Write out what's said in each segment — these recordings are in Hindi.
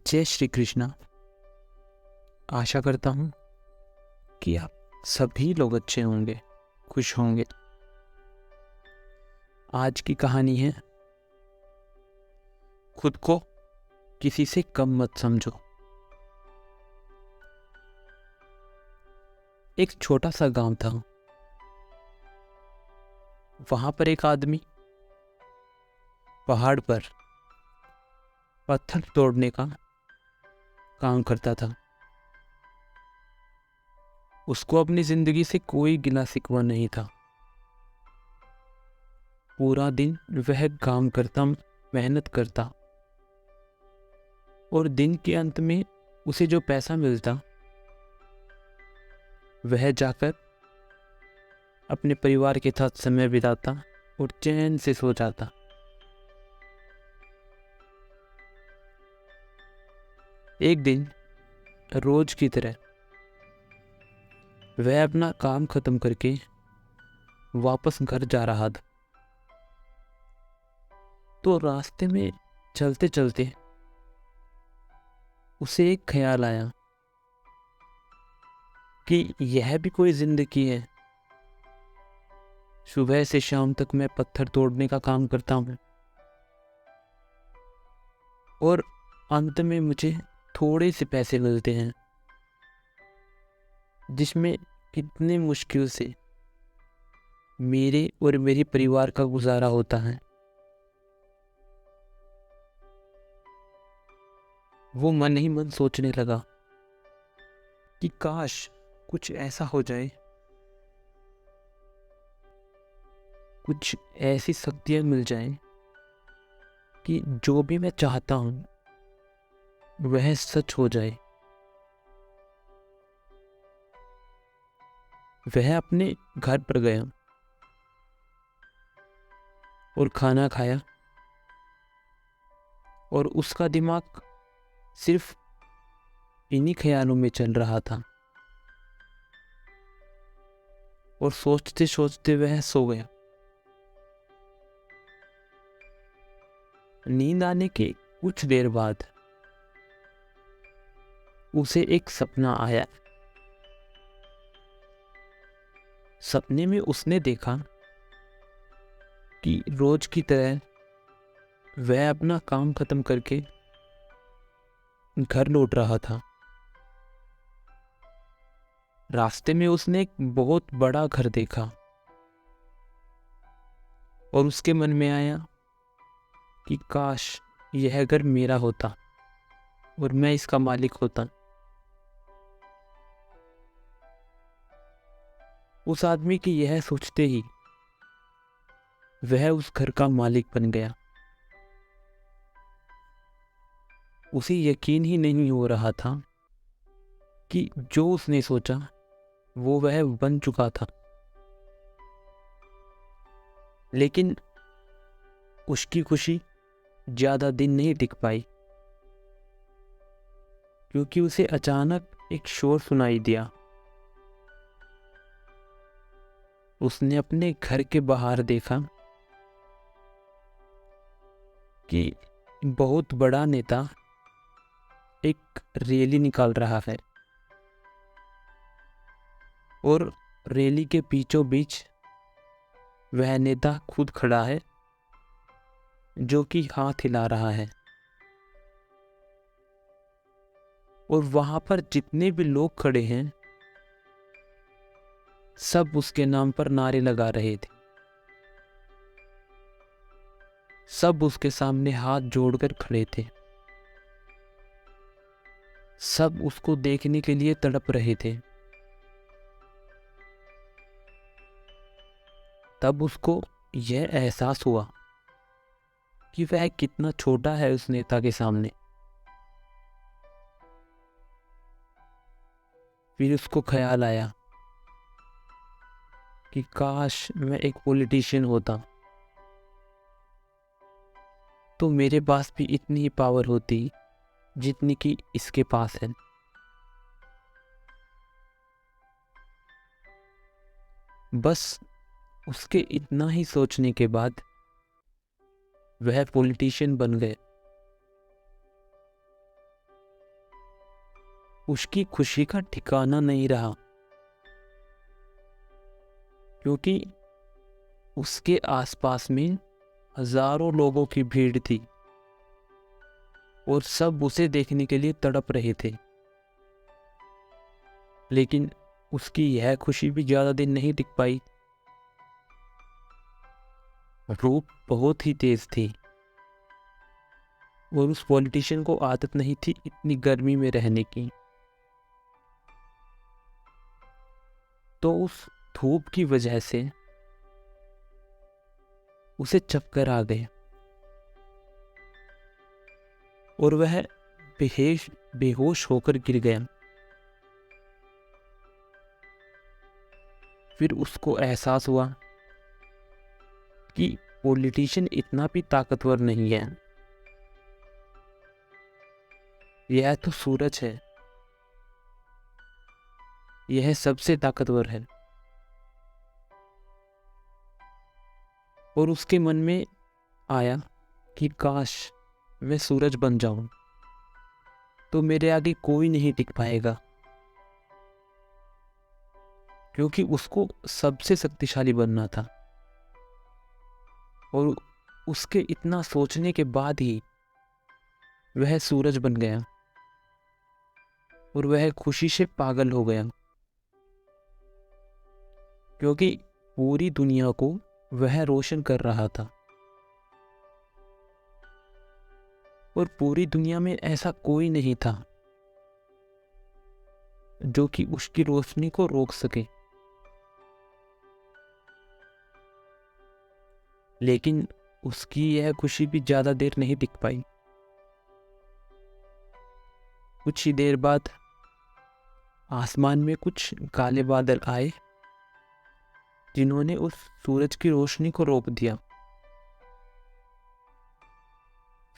जय श्री कृष्णा। आशा करता हूँ कि आप सभी लोग अच्छे होंगे, खुश होंगे। आज की कहानी है, खुद को किसी से कम मत समझो। एक छोटा सा गांव था। वहां पर एक आदमी पहाड़ पर पत्थर तोड़ने का काम करता था। उसको अपनी जिंदगी से कोई गिला शिकवा नहीं था। पूरा दिन वह काम करता, मेहनत करता और दिन के अंत में उसे जो पैसा मिलता वह जाकर अपने परिवार के साथ समय बिताता और चैन से सो जाता। एक दिन रोज की तरह वह अपना काम खत्म करके वापस घर जा रहा था। तो रास्ते में चलते चलते उसे एक ख्याल आया कि यह भी कोई जिंदगी है। सुबह से शाम तक मैं पत्थर तोड़ने का काम करता हूँ और अंत में मुझे थोड़े से पैसे मिलते हैं, जिसमें कितने मुश्किल से मेरे और मेरे परिवार का गुजारा होता है। वो मन ही मन सोचने लगा कि काश कुछ ऐसा हो जाए, कुछ ऐसी शक्तियां मिल जाएं कि जो भी मैं चाहता हूं वह सच हो जाए। वह अपने घर पर गया और खाना खाया और उसका दिमाग सिर्फ इन्हीं ख्यालों में चल रहा था और सोचते सोचते वह सो गया। नींद आने के कुछ देर बाद उसे एक सपना आया। सपने में उसने देखा कि रोज की तरह वह अपना काम खत्म करके घर लौट रहा था। रास्ते में उसने एक बहुत बड़ा घर देखा और उसके मन में आया कि काश यह घर मेरा होता और मैं इसका मालिक होता। उस आदमी की यह सोचते ही वह उस घर का मालिक बन गया। उसे यकीन ही नहीं हो रहा था कि जो उसने सोचा वो वह बन चुका था। लेकिन उसकी खुशी ज्यादा दिन नहीं टिक पाई, क्योंकि उसे अचानक एक शोर सुनाई दिया। उसने अपने घर के बाहर देखा कि बहुत बड़ा नेता एक रैली निकाल रहा है और रैली के बीचों बीच वह नेता खुद खड़ा है, जो कि हाथ हिला रहा है। और वहां पर जितने भी लोग खड़े हैं सब उसके नाम पर नारे लगा रहे थे। सब उसके सामने हाथ जोड़कर खड़े थे। सब उसको देखने के लिए तड़प रहे थे। तब उसको यह एहसास हुआ कि वह कितना छोटा है उस नेता के सामने। फिर उसको ख्याल आया कि काश मैं एक पॉलिटिशियन होता तो मेरे पास भी इतनी ही पावर होती जितनी कि इसके पास है। बस उसके इतना ही सोचने के बाद वह पॉलिटिशियन बन गए। उसकी खुशी का ठिकाना नहीं रहा, क्योंकि उसके आसपास में हजारों लोगों की भीड़ थी और सब उसे देखने के लिए तड़प रहे थे। लेकिन उसकी यह खुशी भी ज्यादा दिन नहीं टिक पाई। धूप बहुत ही तेज थी और उस पॉलिटिशियन को आदत नहीं थी इतनी गर्मी में रहने की। तो उस धूप की वजह से उसे चक्कर आ गए और वह बेहोश होकर गिर गया। फिर उसको एहसास हुआ कि पॉलिटिशियन इतना भी ताकतवर नहीं है, यह तो सूरज है, यह सबसे ताकतवर है। और उसके मन में आया कि काश मैं सूरज बन जाऊं तो मेरे आगे कोई नहीं टिक पाएगा, क्योंकि उसको सबसे शक्तिशाली बनना था। और उसके इतना सोचने के बाद ही वह सूरज बन गया और वह खुशी से पागल हो गया, क्योंकि पूरी दुनिया को वह रोशन कर रहा था और पूरी दुनिया में ऐसा कोई नहीं था जो कि उसकी रोशनी को रोक सके। लेकिन उसकी यह खुशी भी ज्यादा देर नहीं टिक पाई। कुछ ही देर बाद आसमान में कुछ काले बादल आए जिन्होंने उस सूरज की रोशनी को रोक दिया।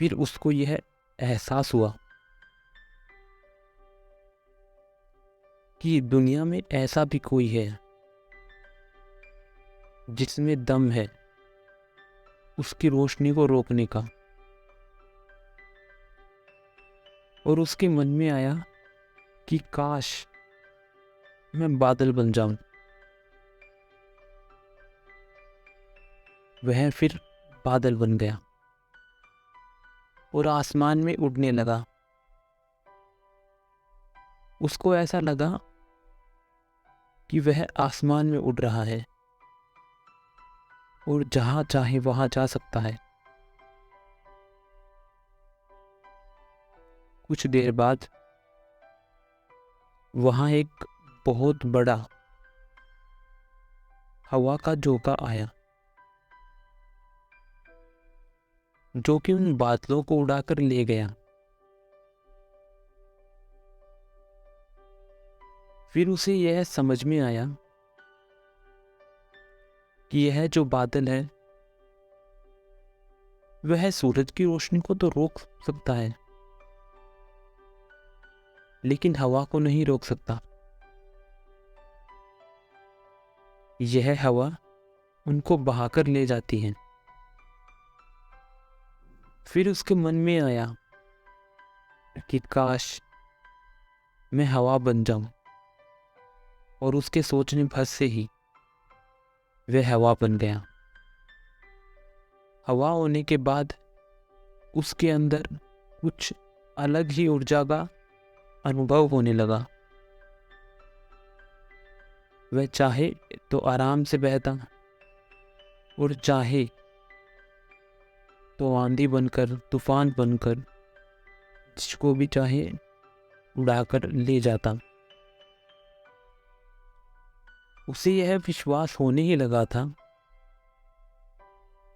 फिर उसको यह एहसास हुआ कि दुनिया में ऐसा भी कोई है जिसमें दम है उसकी रोशनी को रोकने का। और उसके मन में आया कि काश मैं बादल बन जाऊं। वह फिर बादल बन गया और आसमान में उड़ने लगा। उसको ऐसा लगा कि वह आसमान में उड़ रहा है और जहां चाहे वहां जा सकता है। कुछ देर बाद वहां एक बहुत बड़ा हवा का झोंका आया जो कि उन बादलों को उड़ाकर ले गया। फिर उसे यह समझ में आया कि यह जो बादल है वह सूरज की रोशनी को तो रोक सकता है, लेकिन हवा को नहीं रोक सकता। यह हवा उनको बहाकर ले जाती है। फिर उसके मन में आया कि काश मैं हवा बन जाऊं, और उसके सोचने भर से ही वह हवा बन गया। हवा होने के बाद उसके अंदर कुछ अलग ही ऊर्जा का अनुभव होने लगा। वह चाहे तो आराम से बहता और चाहे तो आंधी बनकर, तूफान बनकर, जिसको भी चाहे उड़ाकर ले जाता। उसे यह विश्वास होने ही लगा था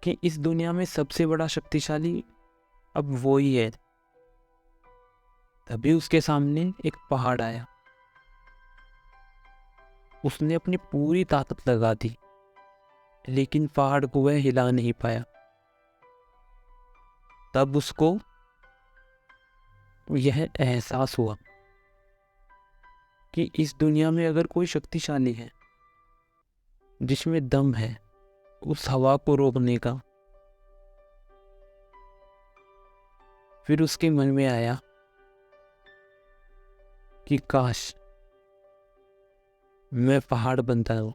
कि इस दुनिया में सबसे बड़ा शक्तिशाली अब वो ही है। तभी उसके सामने एक पहाड़ आया। उसने अपनी पूरी ताकत लगा दी, लेकिन पहाड़ को वह हिला नहीं पाया। तब उसको यह एहसास हुआ कि इस दुनिया में अगर कोई शक्तिशाली है जिसमें दम है उस हवा को रोकने का। फिर उसके मन में आया कि काश मैं पहाड़ बनता हूँ,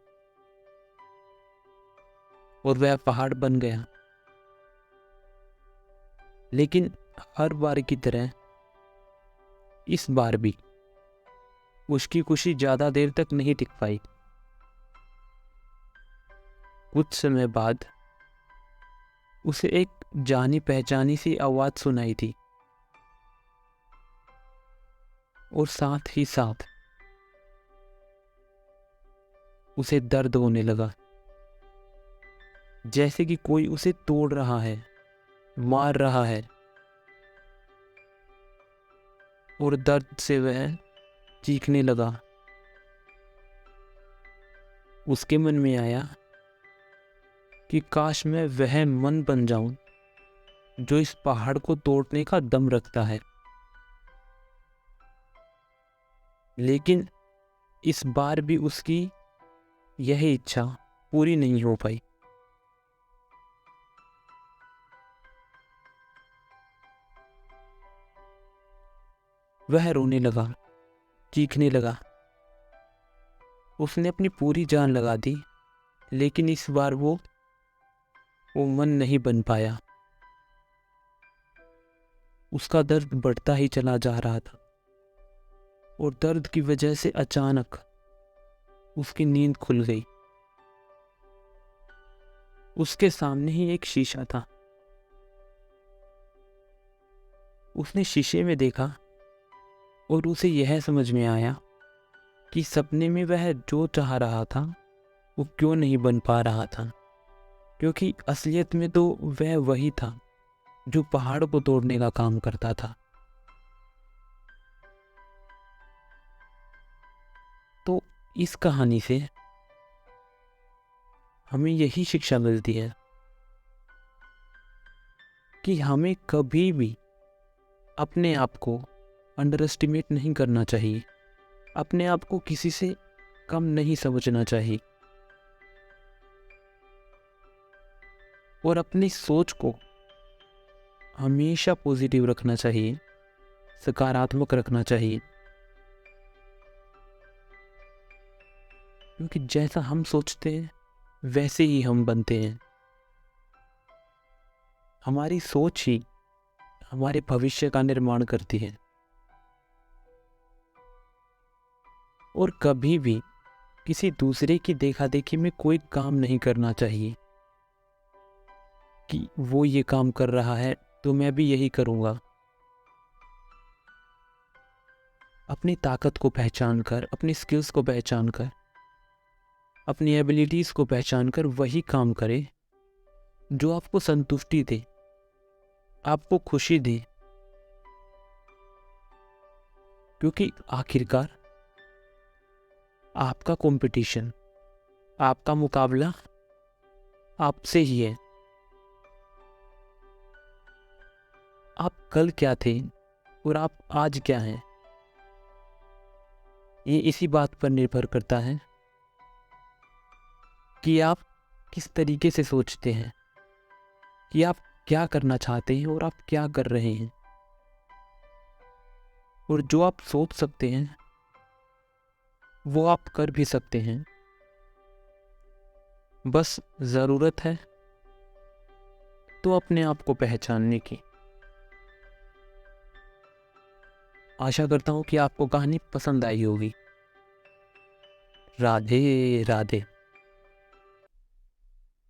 और वह पहाड़ बन गया। लेकिन हर बार की तरह इस बार भी उसकी खुशी ज्यादा देर तक नहीं टिक पाई। कुछ समय बाद उसे एक जानी पहचानी सी आवाज सुनाई थी, और साथ ही साथ उसे दर्द होने लगा, जैसे कि कोई उसे तोड़ रहा है, मार रहा है, और दर्द से वह चीखने लगा। उसके मन में आया कि काश मैं वह मन बन जाऊं जो इस पहाड़ को तोड़ने का दम रखता है। लेकिन इस बार भी उसकी यह इच्छा पूरी नहीं हो पाई। वह रोने लगा, चीखने लगा। उसने अपनी पूरी जान लगा दी, लेकिन इस बार वो मन नहीं बन पाया। उसका दर्द बढ़ता ही चला जा रहा था, और दर्द की वजह से अचानक उसकी नींद खुल गई। उसके सामने ही एक शीशा था। उसने शीशे में देखा, और उसे यह समझ में आया कि सपने में वह जो चाह रहा था वो क्यों नहीं बन पा रहा था, क्योंकि असलियत में तो वह वही था जो पहाड़ को तोड़ने का काम करता था। तो इस कहानी से हमें यही शिक्षा मिलती है कि हमें कभी भी अपने आप को अंडर एस्टिमेट नहीं करना चाहिए, अपने आप को किसी से कम नहीं समझना चाहिए, और अपनी सोच को हमेशा पॉजिटिव रखना चाहिए, सकारात्मक रखना चाहिए। क्योंकि जैसा हम सोचते हैं वैसे ही हम बनते हैं। हमारी सोच ही हमारे भविष्य का निर्माण करती है। और कभी भी किसी दूसरे की देखा देखी में कोई काम नहीं करना चाहिए कि वो ये काम कर रहा है तो मैं भी यही करूँगा। अपनी ताकत को पहचान कर, अपनी स्किल्स को पहचान कर, अपनी एबिलिटीज़ को पहचान कर वही काम करे जो आपको संतुष्टि दे, आपको खुशी दे। क्योंकि आखिरकार आपका कंपटीशन, आपका मुकाबला आपसे ही है। आप कल क्या थे और आप आज क्या हैं, ये इसी बात पर निर्भर करता है कि आप किस तरीके से सोचते हैं, कि आप क्या करना चाहते हैं और आप क्या कर रहे हैं। और जो आप सोच सकते हैं वो आप कर भी सकते हैं। बस ज़रूरत है तो अपने आप को पहचानने की। आशा करता हूँ कि आपको कहानी पसंद आई होगी। राधे राधे।